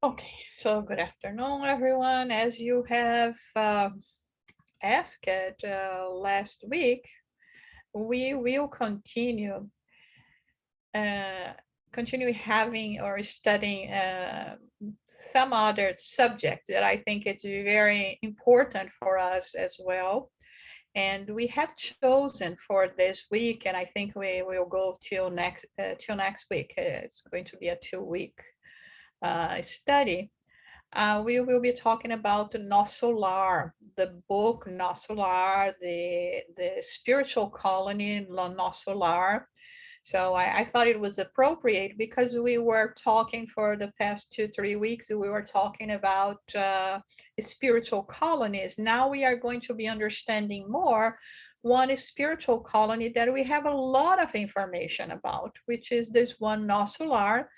Okay, so good afternoon, everyone. As you have asked last week, we will uh, continue having or studying some other subject that I think it's very important for us as well. And we have chosen for this week, and I think we will go till next week. It's going to be a 2 week study. We will be talking about Nosso Lar, the book Nosso Lar, the spiritual colony Nosso Lar. So I thought it was appropriate because we were talking for the past 2, 3 weeks, we were talking about spiritual colonies. Now we are going to be understanding more one spiritual colony that we have a lot of information about, which is this one Nosso Lar,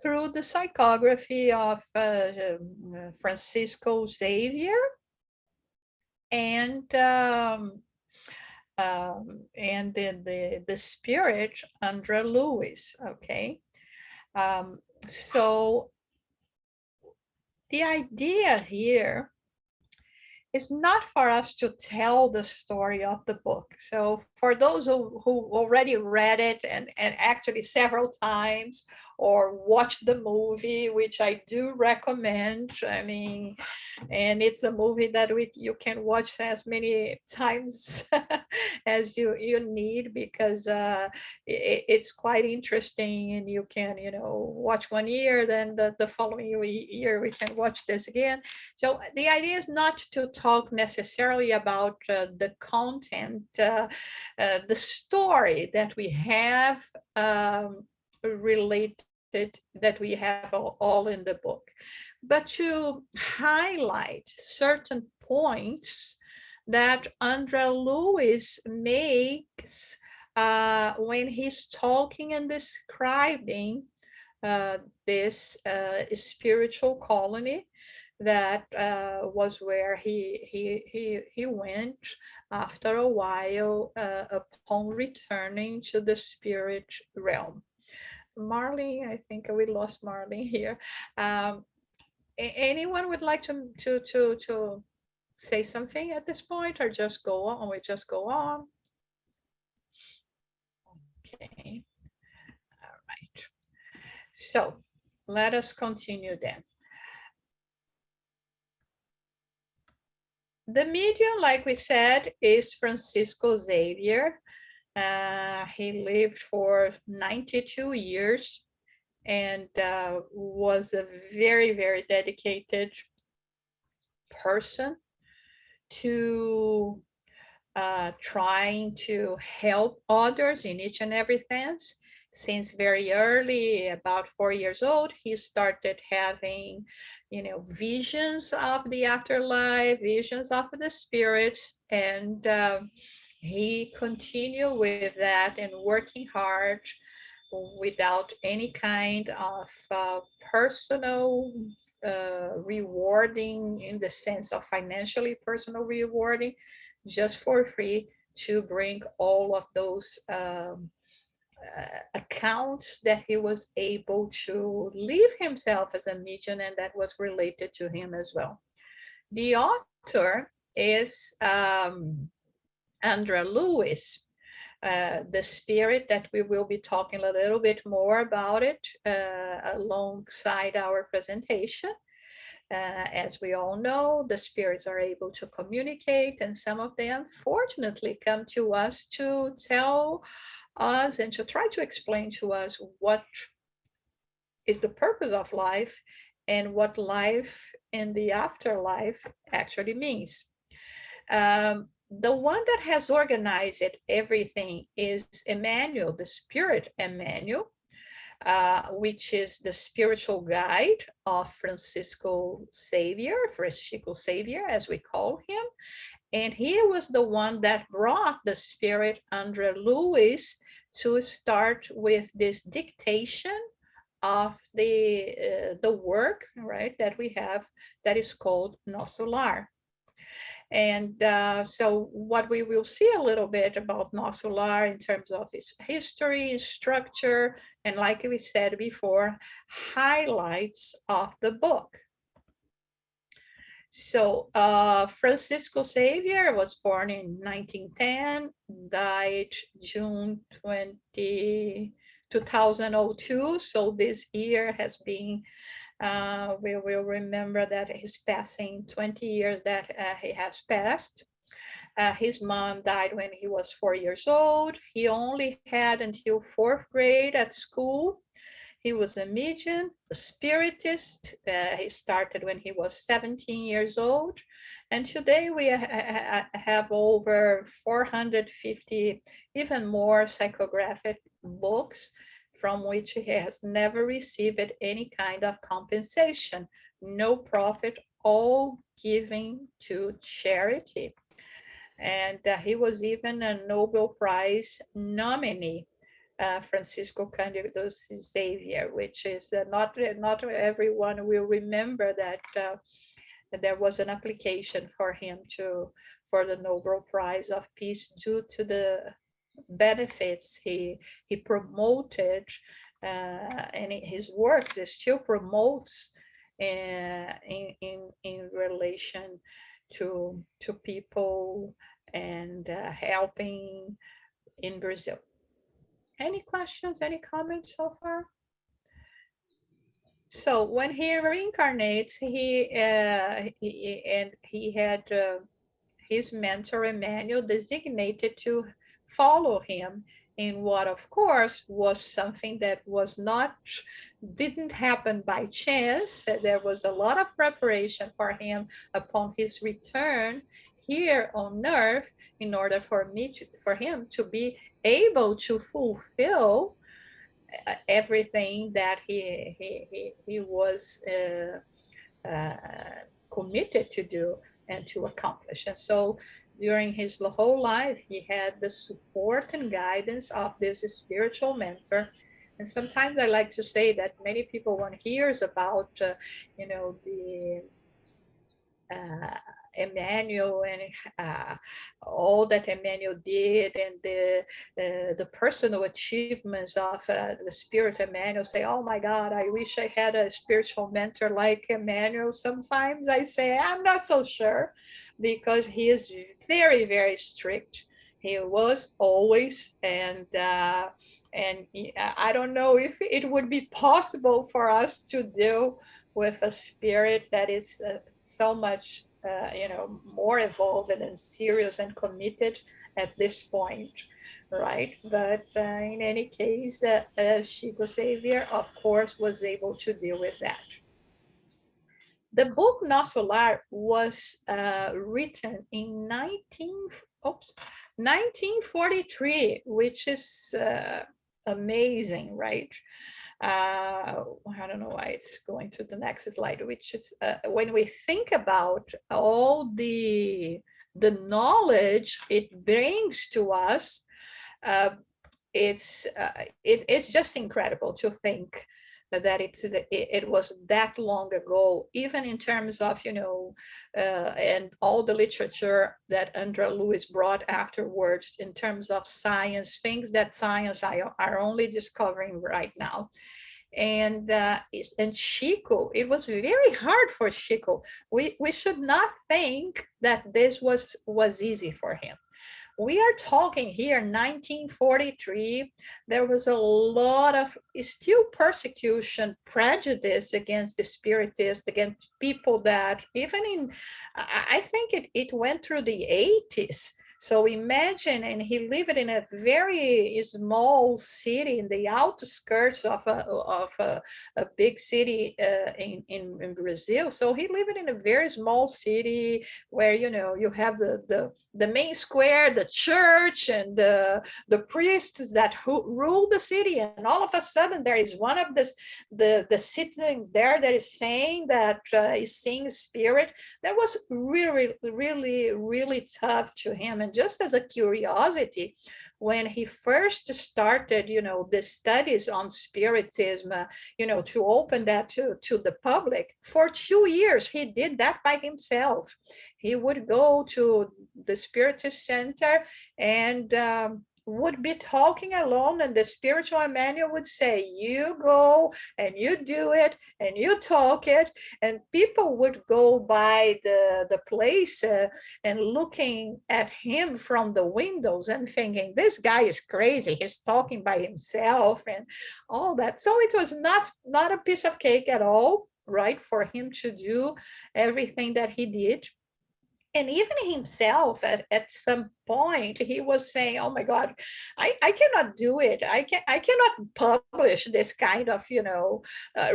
through the psychography of Francisco Xavier and the spirit Andrea Lewis. Okay, um, so the idea here is not for us to tell the story of the book. So for those who already read it and actually several times or watched the movie, which I do recommend, I mean, and it's a movie that you can watch as many times as you need because it's quite interesting and you can, watch 1 year, then the following year we can watch this again. So the idea is not to talk necessarily about the content, the story that we have related, that we have all in the book, but to highlight certain points that Andrea Lewis makes when he's talking and describing this spiritual colony that was where he went after a while upon returning to the spirit realm. Marley, I think we lost Marley here. Anyone would like to say something at this point, or just go on? We just go on. Okay. All right. So let us continue then. The medium, like we said, is Francisco Xavier. He lived for 92 years and was a very, very dedicated person to trying to help others in each and every sense. Since very early, about 4 years old, he started having, visions of the afterlife, visions of the spirits, and he continued with that and working hard without any kind of personal rewarding, in the sense of financially personal rewarding, just for free, to bring all of those accounts that he was able to live himself as a medium, and that was related to him as well. The author is Andrea Lewis, the spirit that we will be talking a little bit more about it alongside our presentation. As we all know, the spirits are able to communicate, and some of them fortunately come to us to tell us and to try to explain to us what is the purpose of life and what life in the afterlife actually means. The one that has organized everything is Emmanuel, the spirit Emmanuel, which is the spiritual guide of Francisco Xavier, as we call him. And he was the one that brought the spirit Andrea Lewis to start with this dictation of the work, right, that we have, that is called Nosso Lar. And so what we will see a little bit about Nosso Lar in terms of its history, structure, and like we said before, highlights of the book. So Francisco Xavier was born in 1910, died June 2002. So this year has been, we will remember that he's passing 20 years that he has passed. His mom died when he was 4 years old. He only had until 4th grade at school. He was a medium, a spiritist. He started when he was 17 years old. And today we have over 450, even more psychographic books from which he has never received any kind of compensation, no profit, all given to charity. And he was even a Nobel Prize nominee, Francisco Cândido Xavier, which is not everyone will remember that there was an application for him for the Nobel Prize of Peace due to the benefits he promoted, and his works it still promotes in relation to people and helping in Brazil. Any questions, any comments so far? So when he reincarnates, he had his mentor Emmanuel designated to follow him in what, of course, was something that didn't happen by chance. There was a lot of preparation for him upon his return here on earth in order for him to be able to fulfill everything that he was committed to do and to accomplish. And so during his whole life, he had the support and guidance of this spiritual mentor. And sometimes I like to say that many people, when hears about, the Emmanuel and all that Emmanuel did, and the personal achievements of the spirit Emmanuel, say, oh my God, I wish I had a spiritual mentor like Emmanuel. Sometimes I say, I'm not so sure, because he is very, very strict. He was always, and I don't know if it would be possible for us to deal with a spirit that is so much more evolved and serious and committed at this point, right? But in any case, Chico Xavier, of course, was able to deal with that. The book Nosso Lar was written in 1943, which is amazing, right? I don't know why it's going to the next slide, which is when we think about all the knowledge it brings to us, it's just incredible to think that it was that long ago, even in terms of, and all the literature that André Luiz brought afterwards in terms of science, things that science are only discovering right now. And Chico, it was very hard for Chico. We should not think that this was easy for him. We are talking here 1943. There was a lot of still persecution, prejudice against the spiritists, against people that even I think it went through the 80s. So imagine, and he lived in a very small city in the outskirts of a big city in Brazil. So he lived in a very small city where, you have the main square, the church, and the priests that rule the city. And all of a sudden, there is one of the citizens there that is saying that is seeing spirit. That was really, really, really tough to him. And and just as a curiosity, when he first started, the studies on spiritism, to open that to the public, for 2 years, he did that by himself. He would go to the Spiritist Center and would be talking alone, and the spiritual manual would say, you go and you do it and you talk it, and people would go by the place and looking at him from the windows and thinking, this guy is crazy, he's talking by himself and all that. So it was not a piece of cake at all, right, for him to do everything that he did. And even himself at some point he was saying, oh my God, I cannot do it, I cannot publish this kind of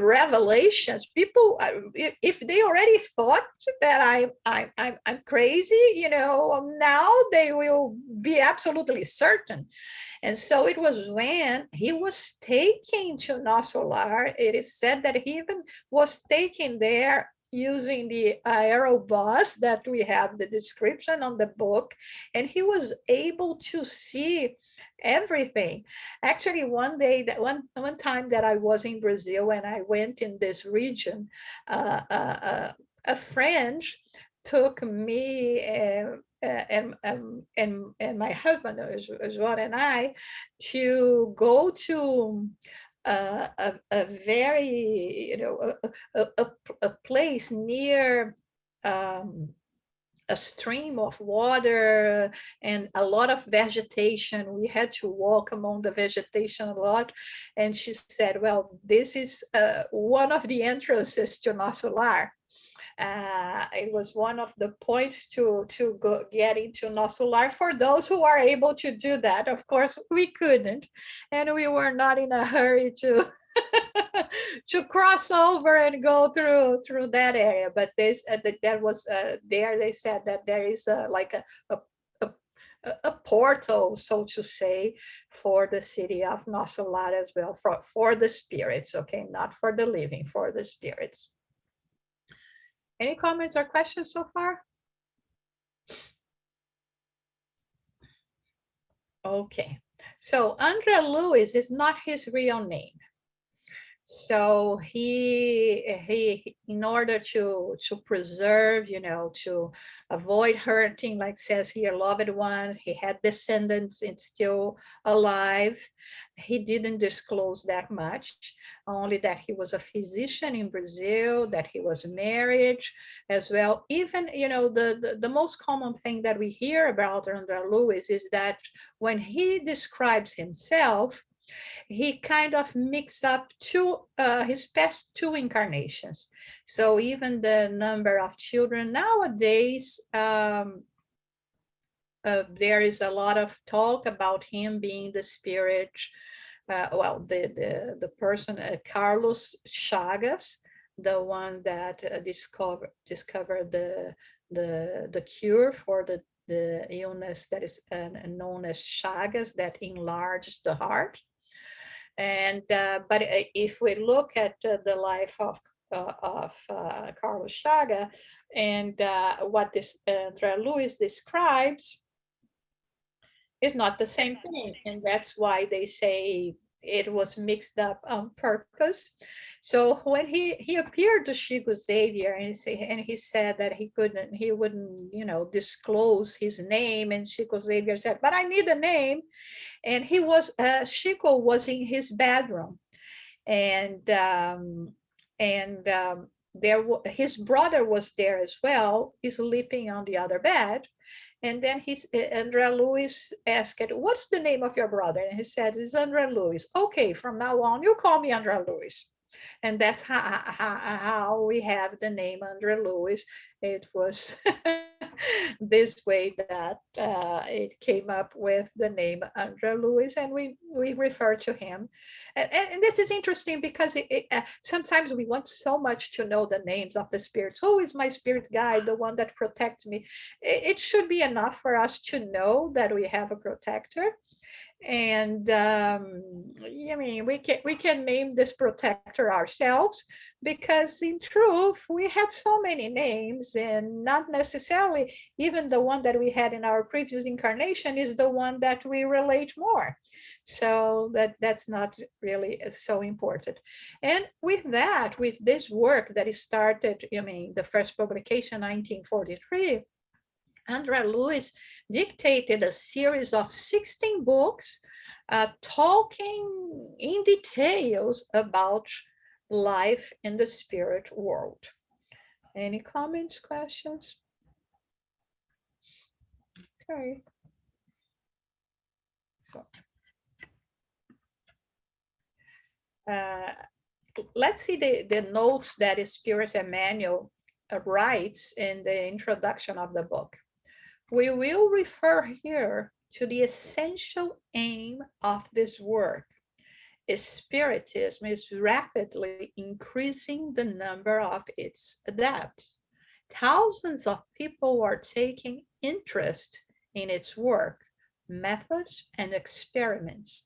revelations. People, if they already thought that I'm crazy, now they will be absolutely certain. And so it was when he was taken to Nosso Lar, it is said that he even was taken there using the aerobus that we have the description on the book, and he was able to see everything. Actually, one time that I was in Brazil and I went in this region, a friend took me and my husband as well and I to go to a very, a place near a stream of water and a lot of vegetation. We had to walk among the vegetation a lot. And she said, well, this is one of the entrances to Nosso Lar. It was one of the points to go get into Nosso Lar for those who are able to do that. Of course, we couldn't, and we were not in a hurry to to cross over and go through that area. But that was there. They said that there is like a portal, so to say, for the city of Nosso Lar as well, for the spirits. Okay, not for the living, for the spirits. Any comments or questions so far? Okay, so Andre Luis is not his real name. So he in order to preserve, to avoid hurting, like says here, loved ones, he had descendants and still alive. He didn't disclose that much, only that he was a physician in Brazil, that he was married as well. Even, the most common thing that we hear about Andre Luis is that when he describes himself, he kind of mixed up his past two incarnations. So even the number of children nowadays, there is a lot of talk about him being the spirit, the person, Carlos Chagas, the one that discovered the cure for the illness that is known as Chagas, that enlarged the heart. And but if we look at the life of Carlos Chaga and what this Andre Luis describes, is not the same thing, and that's why they say it was mixed up on purpose. So when he appeared to Chico Xavier and he said that he wouldn't disclose his name, and Chico Xavier said, but I need a name. And Chico was in his bedroom, and his brother was there as well, sleeping on the other bed. And then Andre Luis asked, what's the name of your brother? And he said, it's Andre Luis. Okay, from now on, you call me Andre Luis. And that's how we have the name Andre Luis. It was this way that it came up with the name Andre Luis, and we refer to him. And this is interesting because sometimes we want so much to know the names of the spirits. Who is my spirit guide, the one that protects me? It should be enough for us to know that we have a protector. And I mean, we can name this protector ourselves, because in truth we had so many names, and not necessarily even the one that we had in our previous incarnation is the one that we relate more. So that's not really so important. And with that, with this work that is started, I mean, the first publication 1943, Andrea Lewis dictated a series of 16 books talking in details about life in the spirit world. Any comments, questions? Okay. So uh, let's see the notes that Spirit Emmanuel writes in the introduction of the book. We will refer here to the essential aim of this work. Spiritism is rapidly increasing the number of its adepts. Thousands of people are taking interest in its work, methods, and experiments.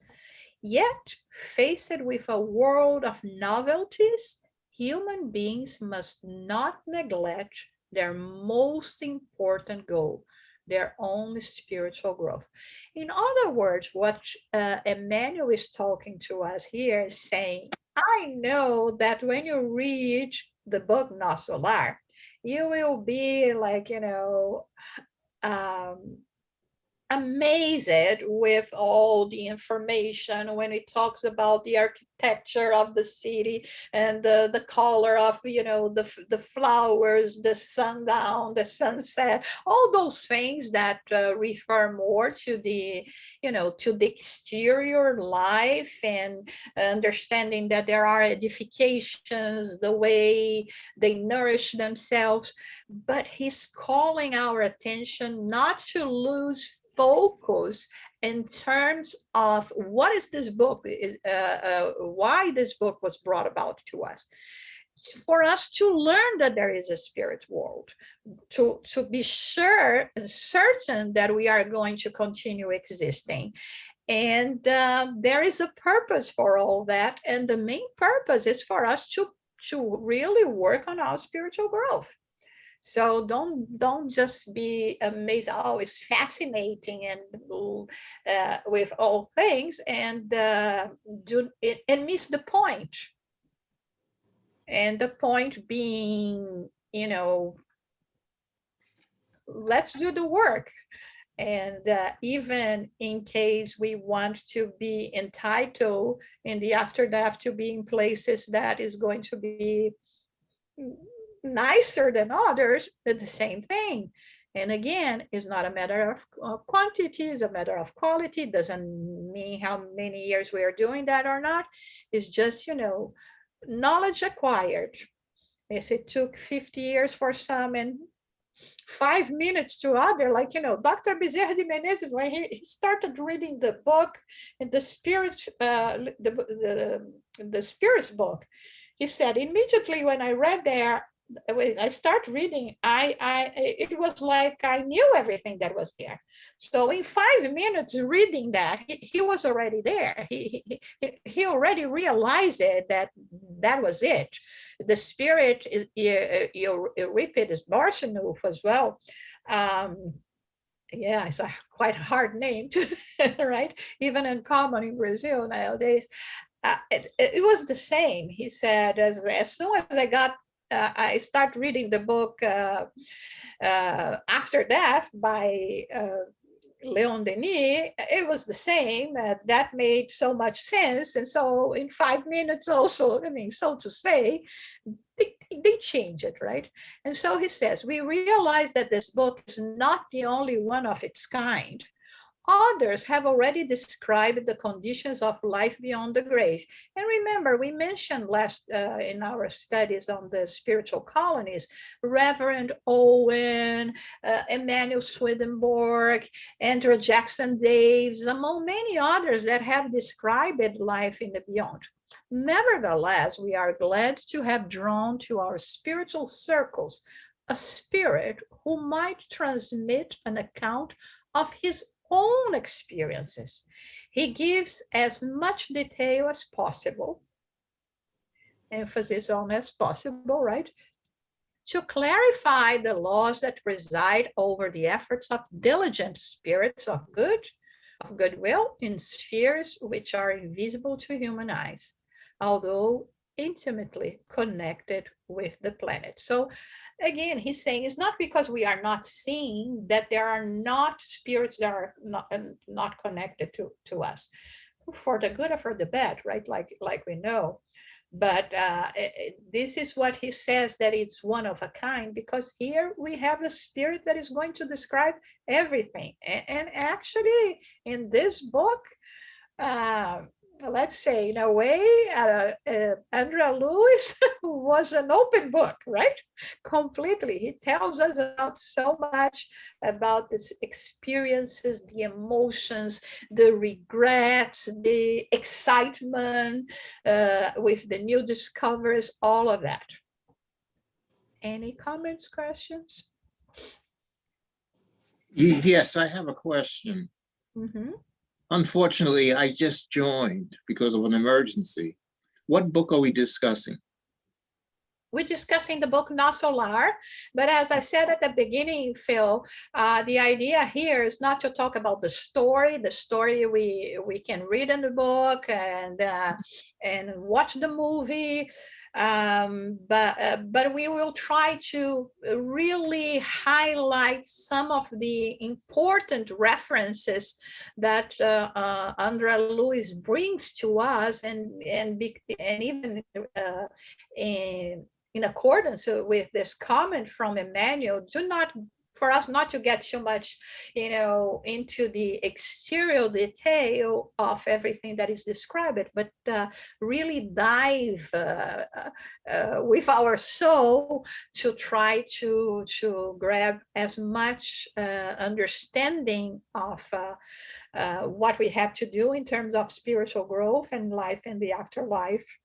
Yet, faced with a world of novelties, human beings must not neglect their most important goal, their own spiritual growth. In other words, what Emmanuel is talking to us here is saying, I know that when you read the book Nosso Lar, you will be like, um, amazed with all the information when it talks about the architecture of the city and the color of the flowers, the sundown, the sunset, all those things that refer more to the to the exterior life, and understanding that there are edifications, the way they nourish themselves. But he's calling our attention not to lose focus in terms of what is this book, why this book was brought about to us, for us to learn that there is a spirit world, to be sure and certain that we are going to continue existing. And there is a purpose for all that. And the main purpose is for us to really work on our spiritual growth. So don't just be amazed. Oh, it's fascinating and with all things, and do it and miss the point. And the point being, let's do the work. And even in case we want to be entitled in the after death to be in places that is going to be nicer than others, the same thing. And again, it's not a matter of quantity, it's a matter of quality. It doesn't mean how many years we are doing that or not. It's just, knowledge acquired. Yes, it took 50 years for some and 5 minutes to other, like, Dr. Bezerra de Menezes, when he started reading the book in the spirit, the spirit's book, he said, immediately when I read there, when I start reading, it was like I knew everything that was there. So in 5 minutes reading that, he was already there. He already realized it, that was it. The spirit is, you repeat, is Barsanuf as well. Yeah, it's a quite hard name, to, right? Even uncommon in Brazil nowadays. It was the same. He said, as soon as I start reading the book After Death by Leon Denis, it was the same. That made so much sense. And so in 5 minutes also, I mean, so to say, they change it, right? And so he says, we realize that this book is not the only one of its kind. Others have already described the conditions of life beyond the grave. And remember, we mentioned last in our studies on the spiritual colonies, Reverend Owen, Emmanuel Swedenborg, Andrew Jackson Daves, among many others that have described life in the beyond. Nevertheless, we are glad to have drawn to our spiritual circles a spirit who might transmit an account of his own experiences. He gives as much detail as possible, emphasis on as possible, right? To clarify the laws that preside over the efforts of diligent spirits of goodwill in spheres which are invisible to human eyes, although intimately connected with the planet. So again, he's saying it's not because we are not seeing that there are not spirits that are not connected to us, for the good or for the bad, right? Like we know. But this is what he says, that it's one of a kind, because here we have a spirit that is going to describe everything. And actually, in this book, uh, let's say in a way, Andrea Lewis was an open book, right? Completely. He tells us about so much about these experiences, the emotions, the regrets, the excitement with the new discoveries, all of that. Any comments, questions? Yes, I have a question. Mm-hmm. Unfortunately, I just joined because of an emergency. What book are we discussing? We're discussing the book Nosso Lar, but as I said at the beginning, Phil, the idea here is not to talk about the story. The story we can read in the book and watch the movie, but we will try to really highlight some of the important references that Andrea Lewis brings to us, and even in accordance with this comment from Emmanuel, for us not to get too much, into the exterior detail of everything that is described, but really dive with our soul to try to grab as much understanding of what we have to do in terms of spiritual growth and life in the afterlife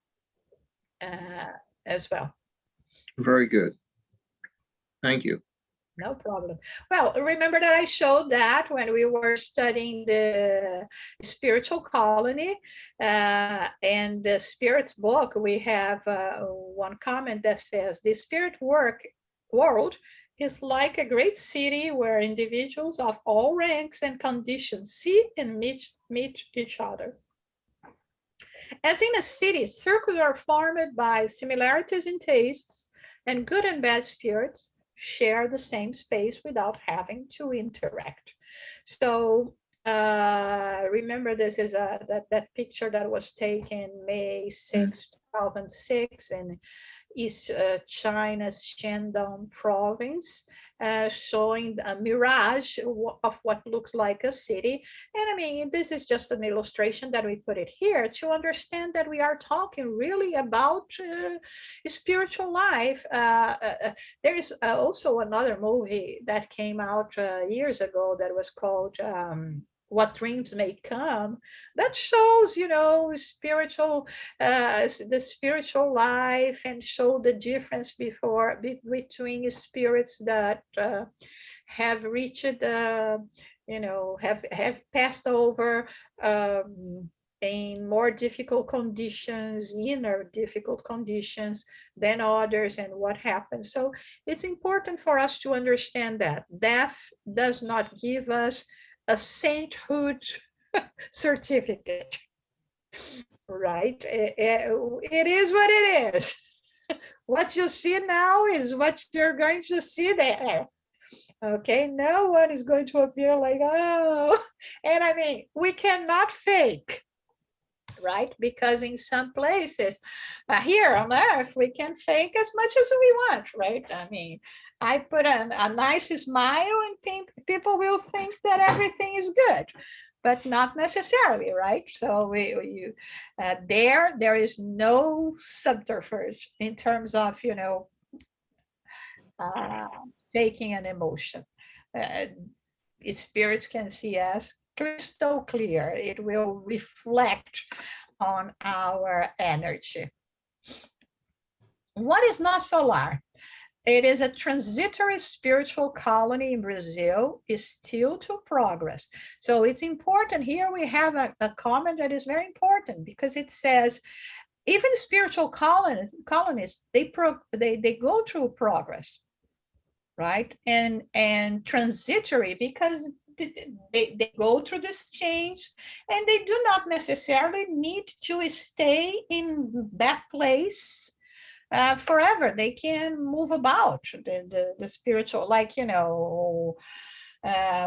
as well. Very good. Thank you. No problem. Well, remember that I showed that when we were studying the Spiritual Colony and the Spirit's book, we have one comment that says, the spirit world is like a great city where individuals of all ranks and conditions see and meet each other. As in a city, circles are formed by similarities in tastes, and good and bad spirits share the same space without having to interact. So remember, this is that picture that was taken May 6, 2006 in East China's Shandong province, showing a mirage of what looks like a city. And I mean, this is just an illustration that we put it here to understand that we are talking really about spiritual life. There is also another movie that came out years ago that was called What Dreams May Come, that shows, spiritual, the spiritual life, and show the difference between spirits that have reached, have passed over in more difficult conditions, inner difficult conditions than others, and what happens. So it's important for us to understand that death does not give us a sainthood certificate, right? It is what it is. What you see now is what you're going to see there. Okay, no one is going to appear like, oh, and I mean, we cannot fake, right? Because in some places here on earth, we can fake as much as we want, right? I mean, I put a nice smile and people will think that everything is good, but not necessarily, right? So there is no subterfuge in terms of, faking an emotion. Spirits can see us crystal clear. It will reflect on our energy. What is Nosso Lar? It is a transitory spiritual colony in Brazil, is still to progress. So it's important. Here we have a comment that is very important, because it says, even spiritual colonies, they go through progress, right? And transitory, because they go through this change, and they do not necessarily need to stay in that place forever. They can move about the spiritual, like,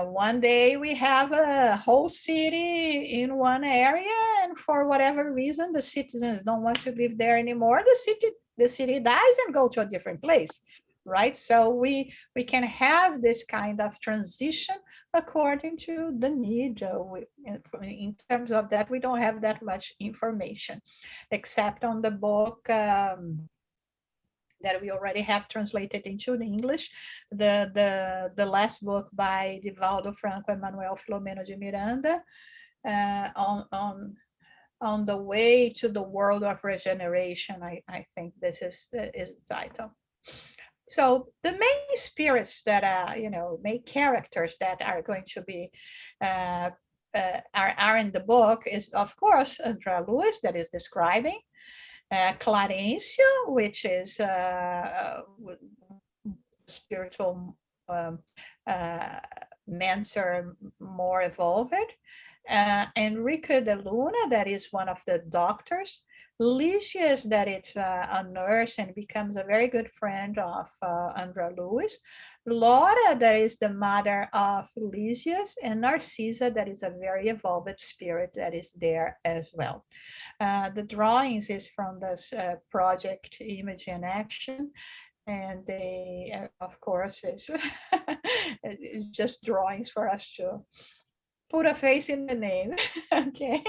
one day we have a whole city in one area, and for whatever reason, the citizens don't want to live there anymore. The city dies and go to a different place, right? So we can have this kind of transition according to the need. In terms of that, we don't have that much information, except on the book. That we already have translated into the English, the last book by Divaldo Franco and Manuel Filomeno de Miranda, on the way to the world of regeneration. I think this is the title. So the main spirits that are, main characters that are going to be are in the book is, of course, Andrea Lewis, that is describing. Clarencio, which is spiritual mentor, more evolved. Enrique de Luna, that is one of the doctors. Lysias, that it's a nurse and becomes a very good friend of Andrea Lewis. Laura, that is the mother of Lysias, and Narcisa, that is a very evolved spirit that is there as well. The drawings is from this project Image in Action, and they, of course, is it's just drawings for us to put a face in the name. Okay.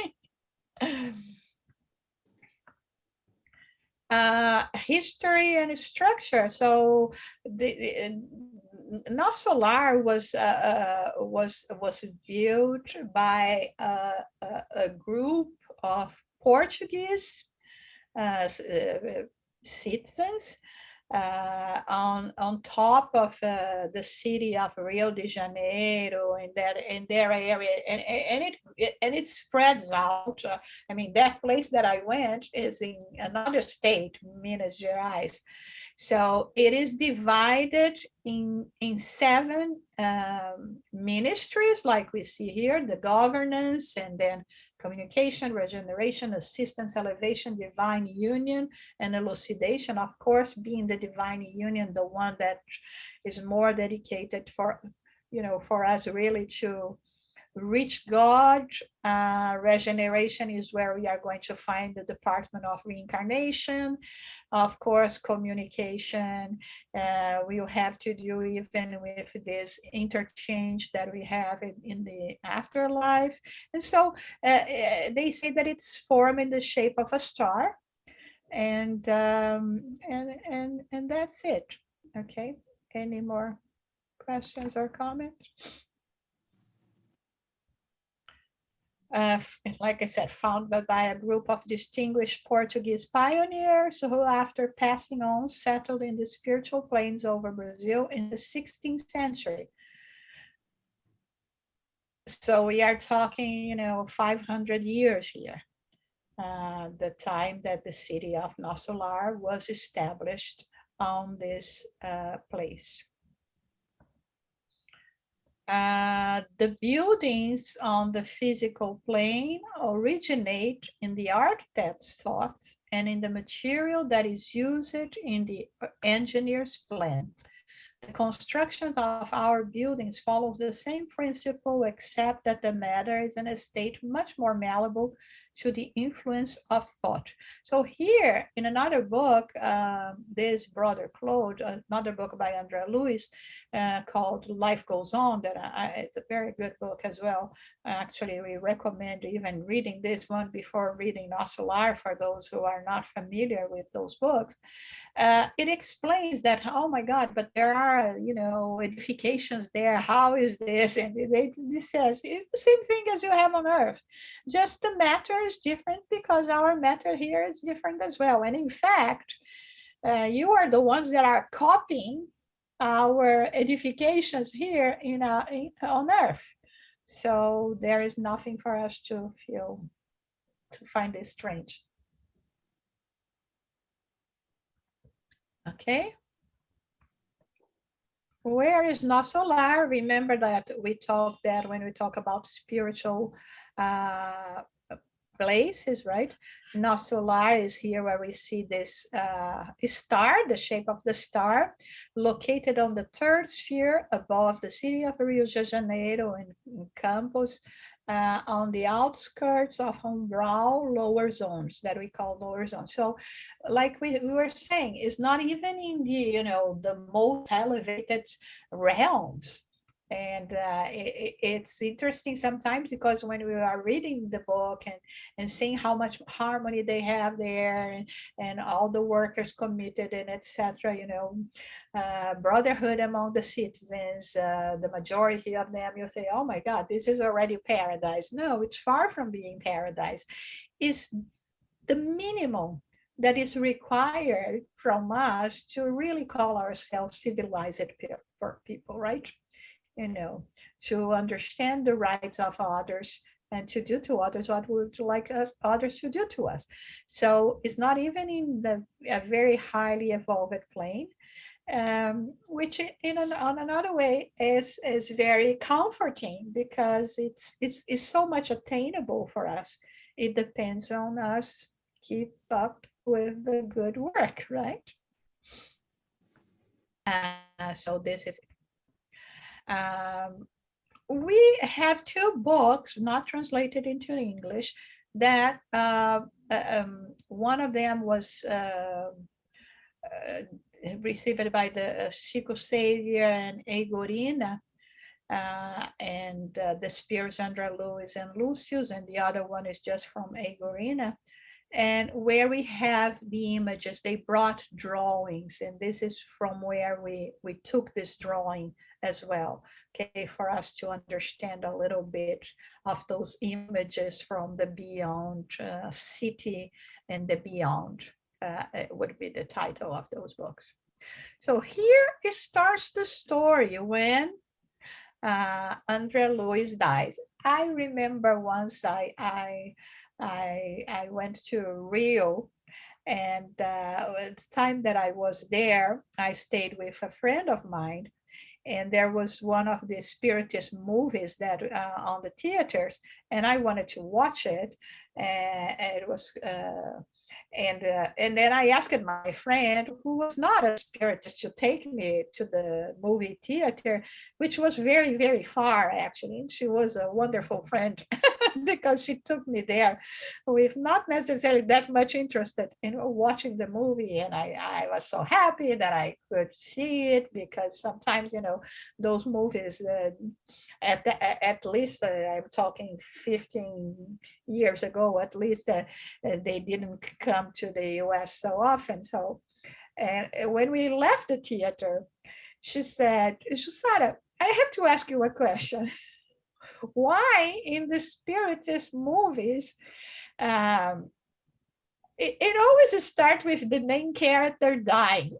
History and structure. So the Nosso Lar was built by a group of Portuguese citizens on top of the city of Rio de Janeiro, in their area, and it spreads out. I mean, that place that I went is in another state, Minas Gerais. So it is divided in 7 ministries, like we see here: the governance, and then communication, regeneration, assistance, elevation, divine union, and elucidation. Of course, being the divine union, the one that is more dedicated for, for us really to reach God. Regeneration is where we are going to find the department of reincarnation. Of course, communication will have to do even with this interchange that we have in the afterlife. And so they say that it's formed in the shape of a star, and that's it. Okay. Any more questions or comments? Like I said, founded by a group of distinguished Portuguese pioneers who, after passing on, settled in the spiritual plains over Brazil in the 16th century. So we are talking, 500 years here, the time that the city of Nosso Lar was established on this place. The buildings on the physical plane originate in the architect's thought and in the material that is used in the engineer's plan. The construction of our buildings follows the same principle, except that the matter is in a state much more malleable to the influence of thought. So here, in another book, this Brother Claude, another book by Andrea Lewis, called Life Goes On, that it's a very good book as well. Actually, we recommend even reading this one before reading Nosso Lar for those who are not familiar with those books. It explains that, oh my God, but there are, edifications there. How is this? And it says it's the same thing as you have on Earth. Just the matter is different because our matter here is different as well. And in fact, You are the ones that are copying our edifications here on earth. So there is nothing for us to find this strange. Okay. Where is Nosso Lar? Remember that we talked that when we talk about spiritual uh, places, right? Nosso Lar is here where we see this star, the shape of the star, located on the third sphere above the city of Rio de Janeiro in Campos, on the outskirts of Umbral lower zones that we call lower zones. So like we were saying, it's not even in the most elevated realms. And it's interesting sometimes because when we are reading the book and seeing how much harmony they have there and all the workers committed and etc., brotherhood among the citizens, the majority of them, you say, oh my God, this is already paradise. No, it's far from being paradise. It's the minimum that is required from us to really call ourselves civilized people, right? To understand the rights of others and to do to others what we would like others to do to us. So it's not even in a very highly evolved plane, which on another way is very comforting because it's so much attainable for us. It depends on us keep up with the good work, right? So this is we have two books not translated into English that one of them was received by the Chico Xavier and Egorina, and the Spears, Andrea Lewis and Lucius, and the other one is just from Egorina. And where we have the images, they brought drawings, and this is from where we took this drawing as well, okay, for us to understand a little bit of those images from the beyond city and the beyond would be the title of those books. So here it starts the story when Andrea Lewis dies. I remember once I went to Rio, and at the time that I was there, I stayed with a friend of mine, and there was one of the spiritist movies that on the theaters, and I wanted to watch it, and it was. And then I asked my friend, who was not a spiritist, to take me to the movie theater, which was very, very far, actually. And she was a wonderful friend because she took me there with not necessarily that much interested in watching the movie. And I was so happy that I could see it because sometimes, those movies, at least I'm talking 15 years ago, at least they didn't come to the US so often. So, and when we left the theater, she said, Susana, I have to ask you a question. Why in the spiritist movies, it always starts with the main character dying?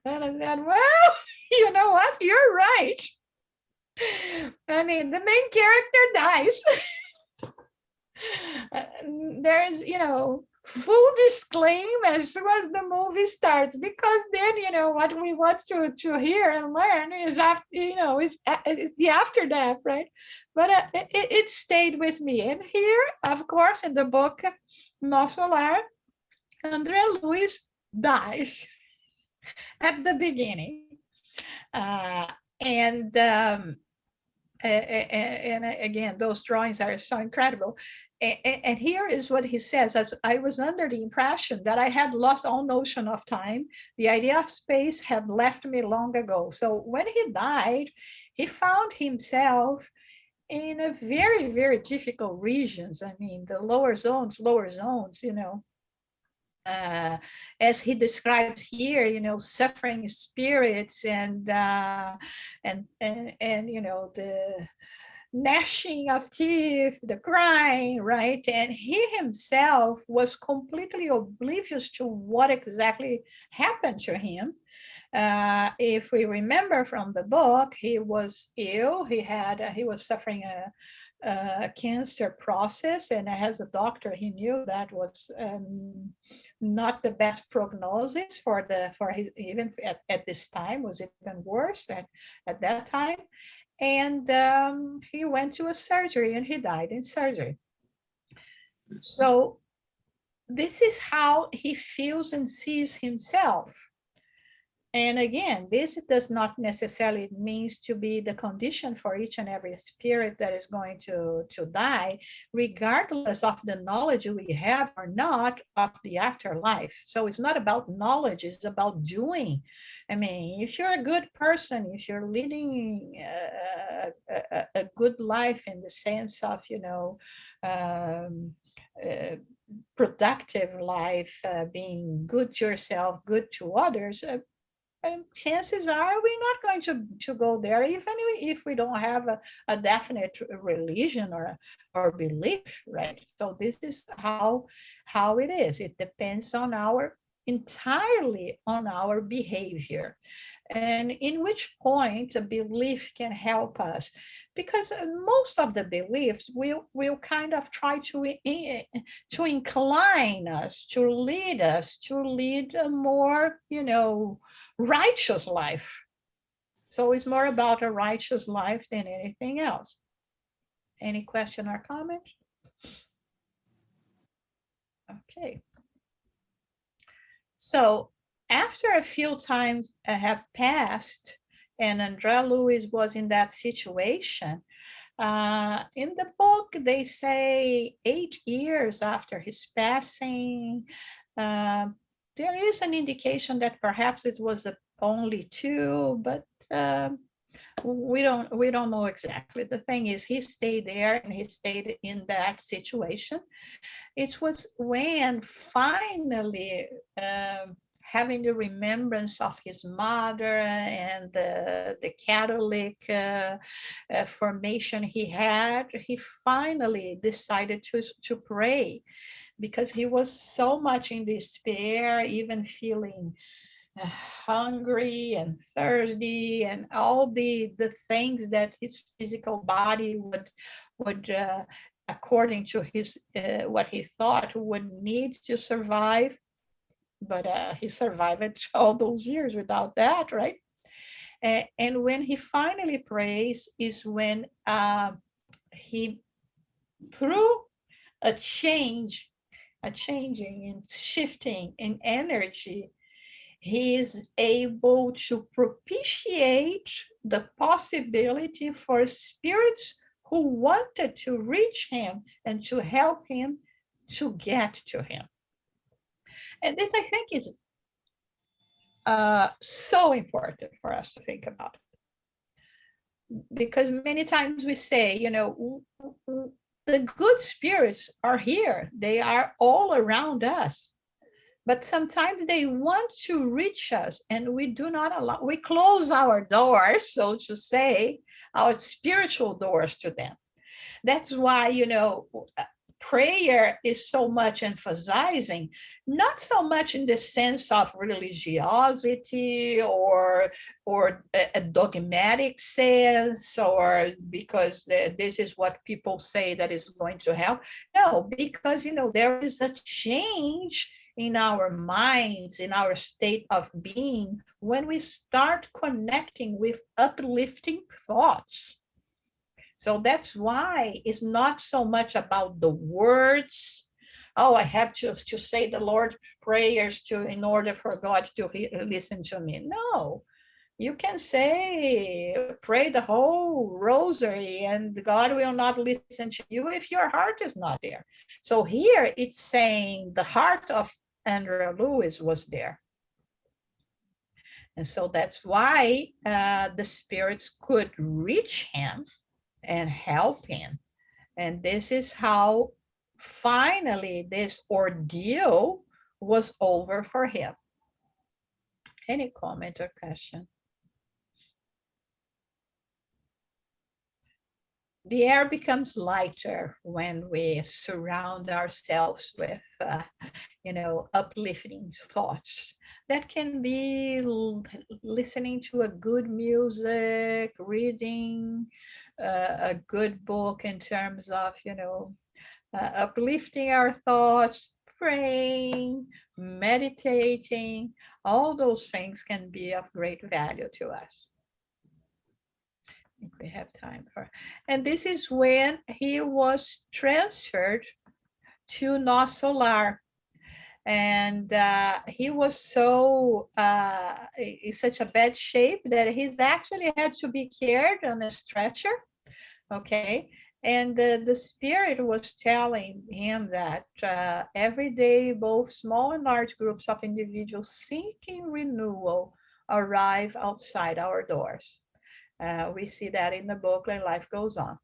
And I said, well, you know what? You're right. I mean, the main character dies. There is, full disclaimer as soon as the movie starts, because then, what we want to hear and learn is after, is the after that, right? But it stayed with me. And here, of course, in the book Nosso Lar, Andrea Lewis dies at the beginning. And again, those drawings are so incredible. And here is what he says: as I was under the impression that I had lost all notion of time, the idea of space had left me long ago. So when he died, he found himself in a very, very difficult regions. I mean, the lower zones, as he describes here, suffering spirits and gnashing of teeth, the crying, right? And he himself was completely oblivious to what exactly happened to him. If we remember from the book, he was ill. He was suffering a cancer process, and as a doctor, he knew that was not the best prognosis for his, even at this time was even worse at that time. And he went to a surgery and he died in surgery. So this is how he feels and sees himself. And again, this does not necessarily means to be the condition for each and every spirit that is going to die, regardless of the knowledge we have or not of the afterlife. So it's not about knowledge, it's about doing. I mean, if you're a good person, if you're leading a good life in the sense of, uh, productive life, being good to yourself, good to others, chances are we're not going to go there, even if we don't have a definite religion or belief, right? So this is how it is. It depends on our entirely on our behavior, and in which point a belief can help us, because most of the beliefs will kind of try to incline us, to lead a more, righteous life. So it's more about a righteous life than anything else. Any question or comment? Okay. So after a few times have passed and André Luiz was in that situation, in the book, they say 8 years after his passing, uh, there is an indication that perhaps it was only 2, but we don't know exactly. The thing is, he stayed there and he stayed in that situation. It was when finally, having the remembrance of his mother and the Catholic formation he had, he finally decided to pray, because he was so much in despair, even feeling hungry and thirsty and all the things that his physical body would according to his what he thought would need to survive. But he survived all those years without that, right? And when he finally prays is when he, through a change, a changing and shifting in energy, he is able to propitiate the possibility for spirits who wanted to reach him and to help him to get to him. And this, I think, is so important for us to think about. Because many times we say, the good spirits are here. They are all around us. But sometimes they want to reach us and we do not allow, we close our doors, so to say, our spiritual doors to them. That's why, prayer is so much emphasizing, not so much in the sense of religiosity or a dogmatic sense, or because this is what people say that is going to help. No, because there is a change in our minds, in our state of being, when we start connecting with uplifting thoughts. So that's why it's not so much about the words. Oh, I have to say the Lord's prayers in order for God to listen to me. No, you can pray the whole rosary and God will not listen to you if your heart is not there. So here it's saying the heart of André Luiz was there. And so that's why the spirits could reach him and help him. And this is how finally this ordeal was over for him. Any comment or question? The air becomes lighter when we surround ourselves with, uplifting thoughts. That can be listening to a good music, reading a good book in terms of, uplifting our thoughts, praying, meditating. All those things can be of great value to us. I think we have time for. And this is when he was transferred to Nosso Lar. And he was so in such a bad shape that he's actually had to be carried on a stretcher. Okay. And the spirit was telling him that every day, both small and large groups of individuals seeking renewal arrive outside our doors. We see that in the book, and life goes on.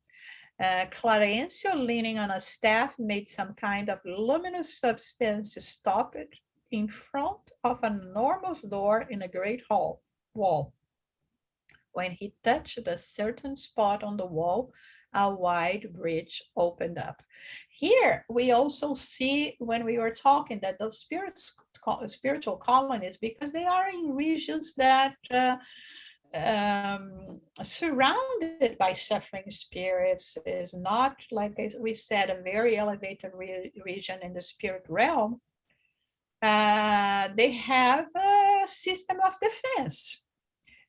Clarencio, leaning on a staff, made some kind of luminous substance stop it in front of an enormous door in a great hall wall. When he touched a certain spot on the wall, a wide bridge opened up. Here we also see, when we were talking, that those spiritual colonies, because they are in regions that surrounded by suffering spirits, is not, like we said, a very elevated region in the spirit realm. They have a system of defense.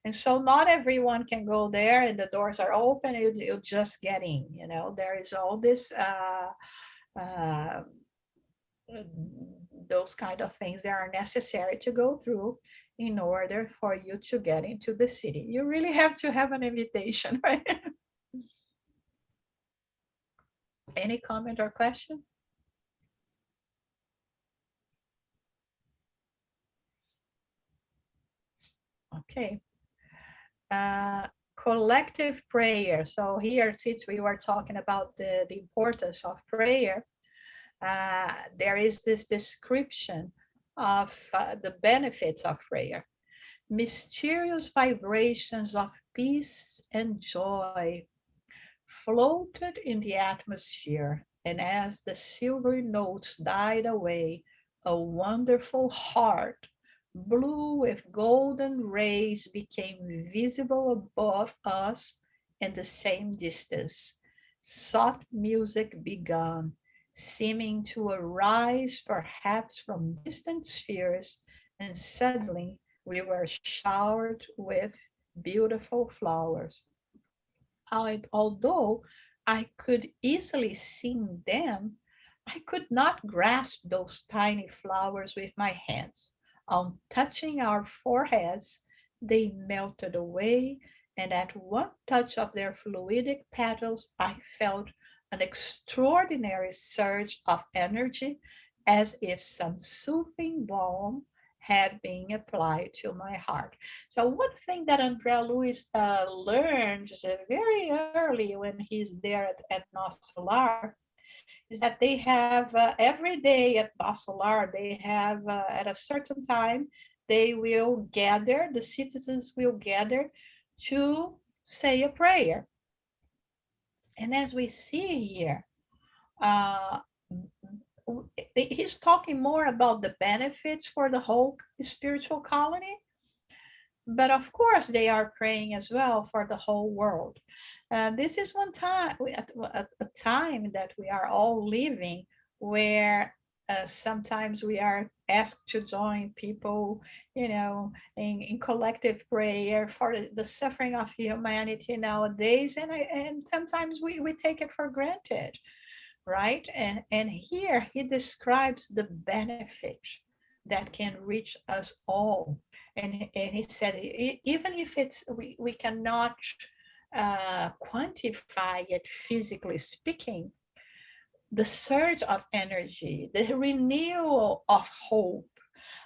And so not everyone can go there and the doors are open, you just get in, there is all this, uh, those kind of things that are necessary to go through in order for you to get into the city. You really have to have an invitation, right? Any comment or question? Okay. Collective prayer. So here, since we were talking about the importance of prayer, there is this description of the benefits of prayer. Mysterious vibrations of peace and joy floated in the atmosphere, and as the silvery notes died away, a wonderful heart, blue with golden rays, became visible above us in the same distance. Soft music began, seeming to arise perhaps from distant spheres, and suddenly we were showered with beautiful flowers. Although I could easily sing them, I could not grasp those tiny flowers with my hands. On touching our foreheads, they melted away, and at one touch of their fluidic petals, I felt an extraordinary surge of energy, as if some soothing balm had been applied to my heart. So one thing that Andrea Luiz learned very early when he's there at Nosso Lar is that they have every day at Nosso Lar, they have at a certain time, they will gather, the citizens will gather to say a prayer. And as we see here, uh, he's talking more about the benefits for the whole spiritual colony, but of course they are praying as well for the whole world. This is one time, a time that we are all living, where sometimes we are asked to join people, in collective prayer for the suffering of humanity nowadays, and sometimes we take it for granted, right? And here he describes the benefit that can reach us all. And he said, even if we cannot quantify it physically speaking, the surge of energy, the renewal of hope,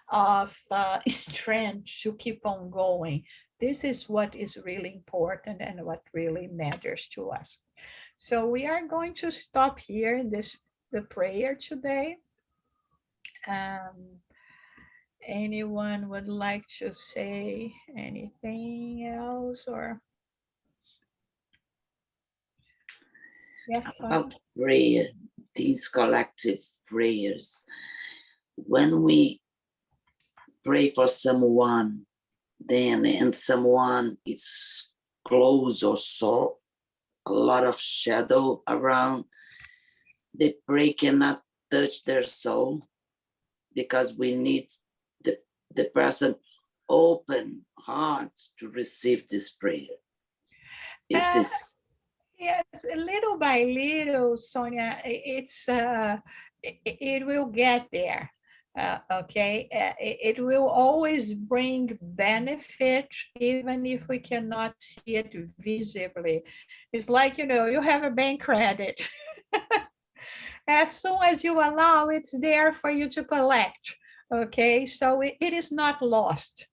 of strength to keep on going, this is what is really important and what really matters to us. So we are going to stop here in the prayer today. Um, Anyone would like to say anything else, or? Yes, about prayer, these collective prayers. When we pray for someone, and someone is close or so, a lot of shadow around, the prayer cannot touch their soul because we need the person open heart to receive this prayer. Is Uh, this? yes, little by little, Sonia, it will get there. Okay, it will always bring benefit, even if we cannot see it visibly. It's like, you have a bank credit. As soon as you allow, it's there for you to collect. Okay, so it is not lost.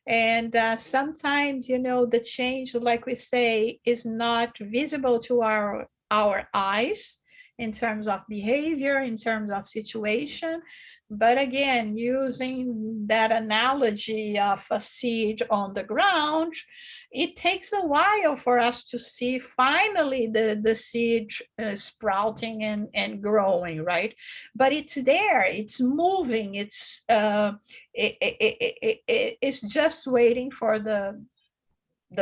And sometimes, the change, like we say, is not visible to our eyes in terms of behavior, in terms of situation. But again, using that analogy of a seed on the ground, it takes a while for us to see finally the seed sprouting and growing, right? But it's there, it's moving, it's just waiting for the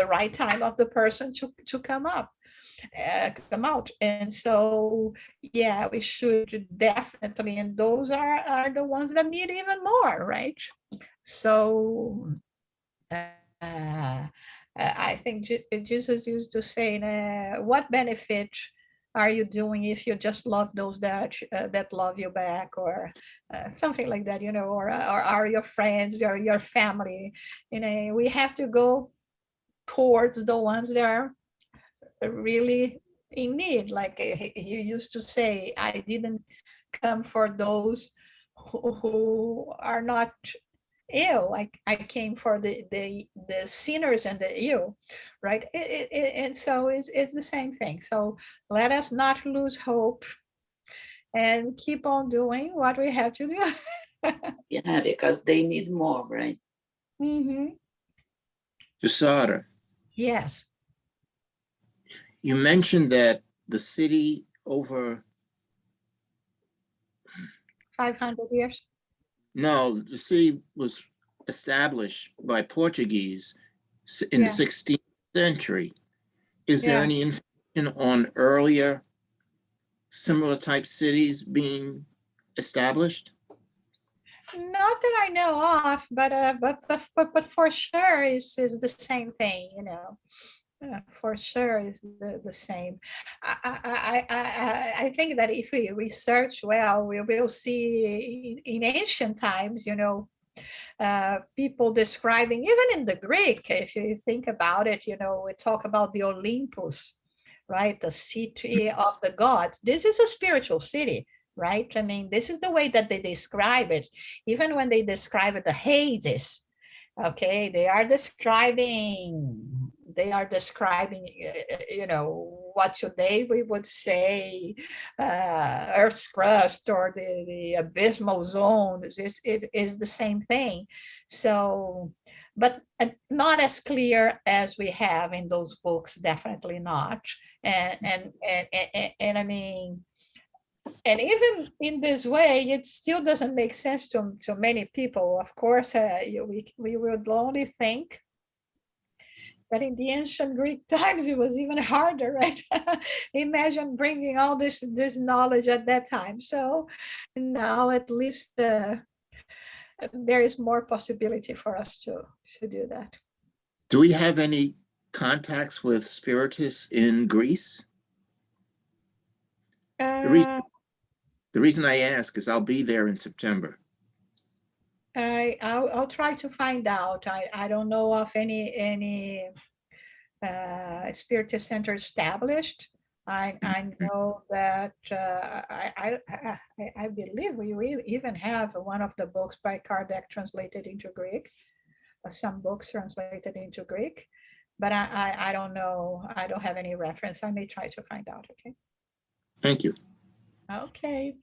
right time of the person to come out. And so, yeah, we should definitely, and those are the ones that need even more, right? So I think Jesus used to say, what benefit are you doing if you just love those that love you back, or something like that, or are your friends or your family? We have to go towards the ones that are really in need. Like you used to say, I didn't come for those who are not ill. I came for the sinners and the ill, right? And so it's the same thing. So let us not lose hope and keep on doing what we have to do. Yeah, because they need more, right? Mhm. Jasada, Yes, you mentioned that the city over, 500 years. no, the city was established by Portuguese in the Yeah, 16th century. Is there yeah. any information on earlier similar type cities being established? Not that I know of, but for sure is the same thing, for sure is the same. I think that if we research well, we will see in ancient times, people describing, even in the Greek, if you think about it, we talk about the Olympus, right? The city of the gods. This is a spiritual city, right? I mean, this is the way that they describe it. Even when they describe it, the Hades, okay, they are describing what today we would say earth's crust, or the abysmal zone is the same thing. So, but not as clear as we have in those books, definitely not. And I mean, and even in this way, it still doesn't make sense to many people. Of course, we would only think that in the ancient Greek times, it was even harder, right? Imagine bringing all this knowledge at that time. So now at least there is more possibility for us to do that. Do we have any contacts with spiritists in Greece? The reason, Uh, the reason I ask is I'll be there in September. I'll try to find out. I don't know of any spiritist center established. I know that I believe we even have one of the books by Kardec translated into Greek, some books translated into Greek, but I don't know. I don't have any reference. I may try to find out. Okay. Thank you. Okay.